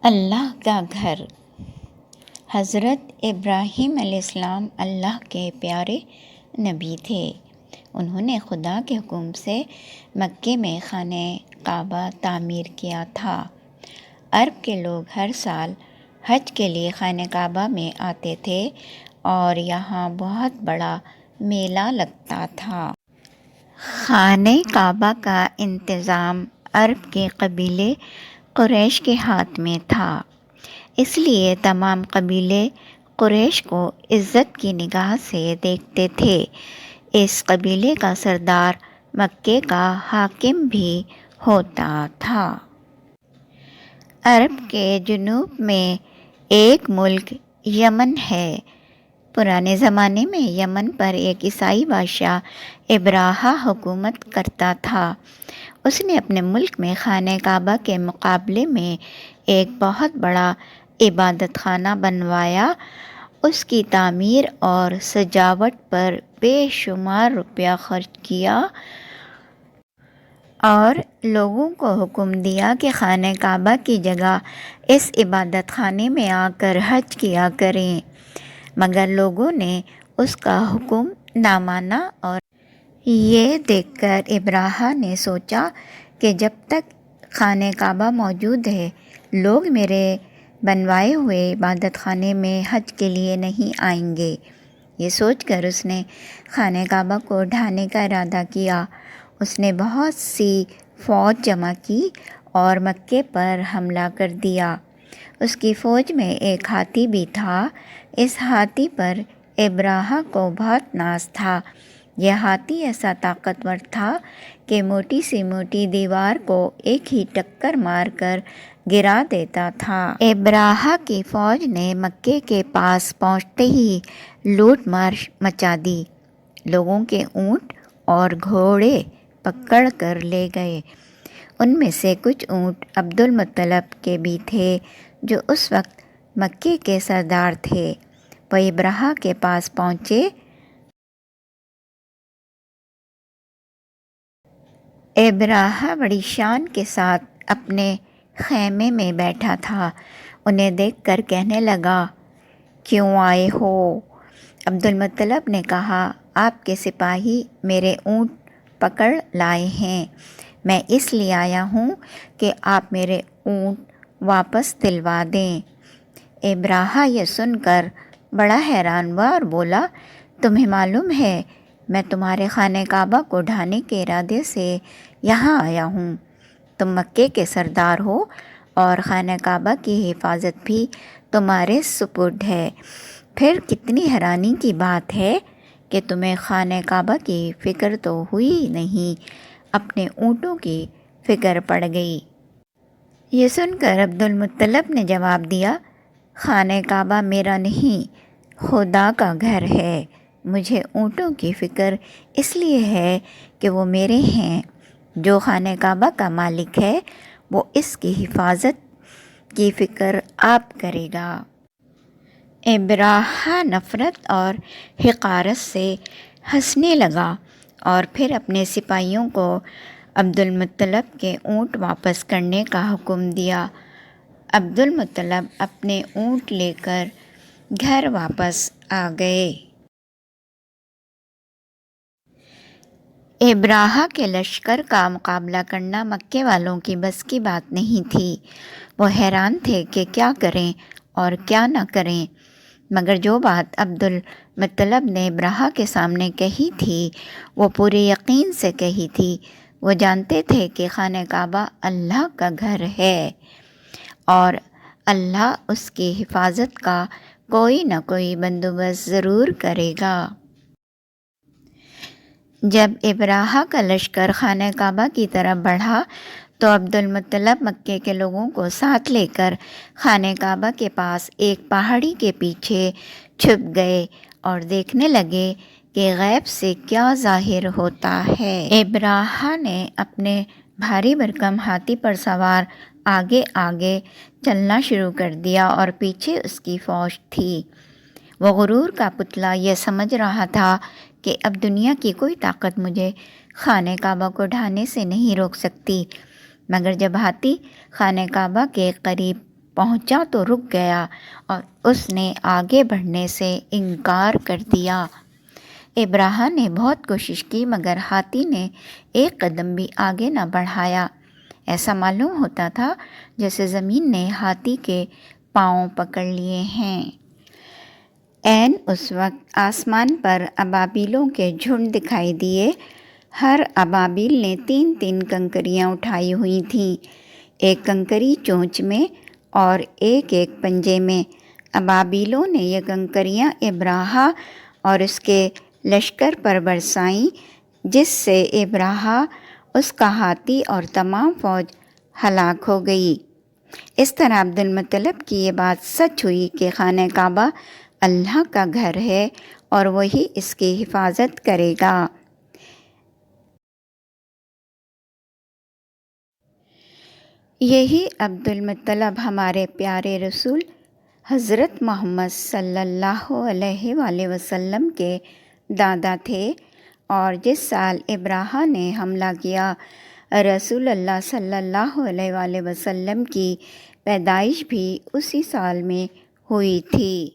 اللہ کا گھر۔ حضرت ابراہیم علیہ السلام اللہ کے پیارے نبی تھے۔ انہوں نے خدا کے حکم سے مکے میں خانہ کعبہ تعمیر کیا تھا۔ عرب کے لوگ ہر سال حج کے لیے خانہ کعبہ میں آتے تھے اور یہاں بہت بڑا میلہ لگتا تھا۔ خانہ کعبہ کا انتظام عرب کے قبیلے قریش کے ہاتھ میں تھا، اس لیے تمام قبیلے قریش کو عزت کی نگاہ سے دیکھتے تھے۔ اس قبیلے کا سردار مکے کا حاکم بھی ہوتا تھا۔ عرب کے جنوب میں ایک ملک یمن ہے۔ پرانے زمانے میں یمن پر ایک عیسائی بادشاہ ابراہہ حکومت کرتا تھا۔ اس نے اپنے ملک میں خانہ کعبہ کے مقابلے میں ایک بہت بڑا عبادت خانہ بنوایا۔ اس کی تعمیر اور سجاوٹ پر بے شمار روپیہ خرچ کیا اور لوگوں کو حکم دیا کہ خانہ کعبہ کی جگہ اس عبادت خانے میں آ کر حج کیا کریں، مگر لوگوں نے اس کا حکم نہ مانا۔ اور یہ دیکھ کر ابراہہ نے سوچا کہ جب تک خانہ کعبہ موجود ہے، لوگ میرے بنوائے ہوئے عبادت خانے میں حج کے لیے نہیں آئیں گے۔ یہ سوچ کر اس نے خانہ کعبہ کو ڈھانے کا ارادہ کیا۔ اس نے بہت سی فوج جمع کی اور مکے پر حملہ کر دیا۔ اس کی فوج میں ایک ہاتھی بھی تھا۔ اس ہاتھی پر ابراہہ کو بہت ناز تھا۔ یہ ہاتھی ایسا طاقتور تھا کہ موٹی سی موٹی دیوار کو ایک ہی ٹکر مار کر گرا دیتا تھا۔ ابراہہ کی فوج نے مکے کے پاس پہنچتے ہی لوٹ مار مچا دی۔ لوگوں کے اونٹ اور گھوڑے پکڑ کر لے گئے۔ ان میں سے کچھ اونٹ عبد المطلب کے بھی تھے، جو اس وقت مکے کے سردار تھے۔ وہ ابراہہ کے پاس پہنچے۔ ابراہہ بڑی شان کے ساتھ اپنے خیمے میں بیٹھا تھا۔ انہیں دیکھ کر کہنے لگا، کیوں آئے ہو؟ عبد المطلب نے کہا، آپ کے سپاہی میرے اونٹ پکڑ لائے ہیں۔ میں اس لیے آیا ہوں کہ آپ میرے اونٹ واپس دلوا دیں۔ ابراہہ یہ سن کر بڑا حیران ہوا اور بولا، تمہیں معلوم ہے میں تمہارے خانہ کعبہ کو ڈھانے کے ارادے سے یہاں آیا ہوں۔ تم مکے کے سردار ہو اور خانہ کعبہ کی حفاظت بھی تمہارے سپرد ہے۔ پھر کتنی حیرانی کی بات ہے کہ تمہیں خانہ کعبہ کی فکر تو ہوئی نہیں، اپنے اونٹوں کی فکر پڑ گئی۔ یہ سن کر عبد المطلب نے جواب دیا، خانہ کعبہ میرا نہیں، خدا کا گھر ہے۔ مجھے اونٹوں کی فکر اس لیے ہے کہ وہ میرے ہیں۔ جو خانہ کعبہ کا مالک ہے وہ اس کی حفاظت کی فکر آپ کرے گا۔ ابراہہ نفرت اور حقارت سے ہنسنے لگا اور پھر اپنے سپاہیوں کو عبد المطلب کے اونٹ واپس کرنے کا حکم دیا۔ عبد المطلب اپنے اونٹ لے کر گھر واپس آ گئے۔ ابراہہ کے لشکر کا مقابلہ کرنا مکے والوں کی بس کی بات نہیں تھی۔ وہ حیران تھے کہ کیا کریں اور کیا نہ کریں، مگر جو بات عبد المطلب نے ابراہہ کے سامنے کہی تھی وہ پورے یقین سے کہی تھی۔ وہ جانتے تھے کہ خانہ کعبہ اللہ کا گھر ہے اور اللہ اس کی حفاظت کا کوئی نہ کوئی بندوبست ضرور کرے گا۔ جب ابراہہ کا لشکر خانہ کعبہ کی طرف بڑھا تو عبد المطلب مکے کے لوگوں کو ساتھ لے کر خانہ کعبہ کے پاس ایک پہاڑی کے پیچھے چھپ گئے اور دیکھنے لگے کہ غیب سے کیا ظاہر ہوتا ہے۔ ابراہہ نے اپنے بھاری بھرکم ہاتھی پر سوار آگے آگے چلنا شروع کر دیا اور پیچھے اس کی فوج تھی۔ وہ غرور کا پتلا یہ سمجھ رہا تھا کہ اب دنیا کی کوئی طاقت مجھے خانہ کعبہ کو ڈھانے سے نہیں روک سکتی، مگر جب ہاتھی خانہ کعبہ کے قریب پہنچا تو رک گیا اور اس نے آگے بڑھنے سے انکار کر دیا۔ ابراہ نے بہت کوشش کی مگر ہاتھی نے ایک قدم بھی آگے نہ بڑھایا۔ ایسا معلوم ہوتا تھا جیسے زمین نے ہاتھی کے پاؤں پکڑ لیے ہیں۔ عین اس وقت آسمان پر ابابیلوں کے جھنڈ دکھائی دیے۔ ہر ابابیل نے 3 کنکریاں اٹھائی ہوئی تھیں، ایک کنکری چونچ میں اور ایک پنجے میں۔ ابابیلوں نے یہ کنکریاں ابراہ اور اس کے لشکر پر برسائیں، جس سے ابراہ، اس کا ہاتھی اور تمام فوج ہلاک ہو گئی۔ اس طرح عبدالمطلب کی یہ بات سچ ہوئی کہ خانہ کعبہ اللہ کا گھر ہے اور وہی اس کی حفاظت کرے گا۔ یہی عبدالمطلب ہمارے پیارے رسول حضرت محمد صلی اللہ علیہ وآلہ وسلم کے دادا تھے، اور جس سال ابراہ نے حملہ کیا رسول اللہ صلی اللہ علیہ وآلہ وسلم کی پیدائش بھی اسی سال میں ہوئی تھی۔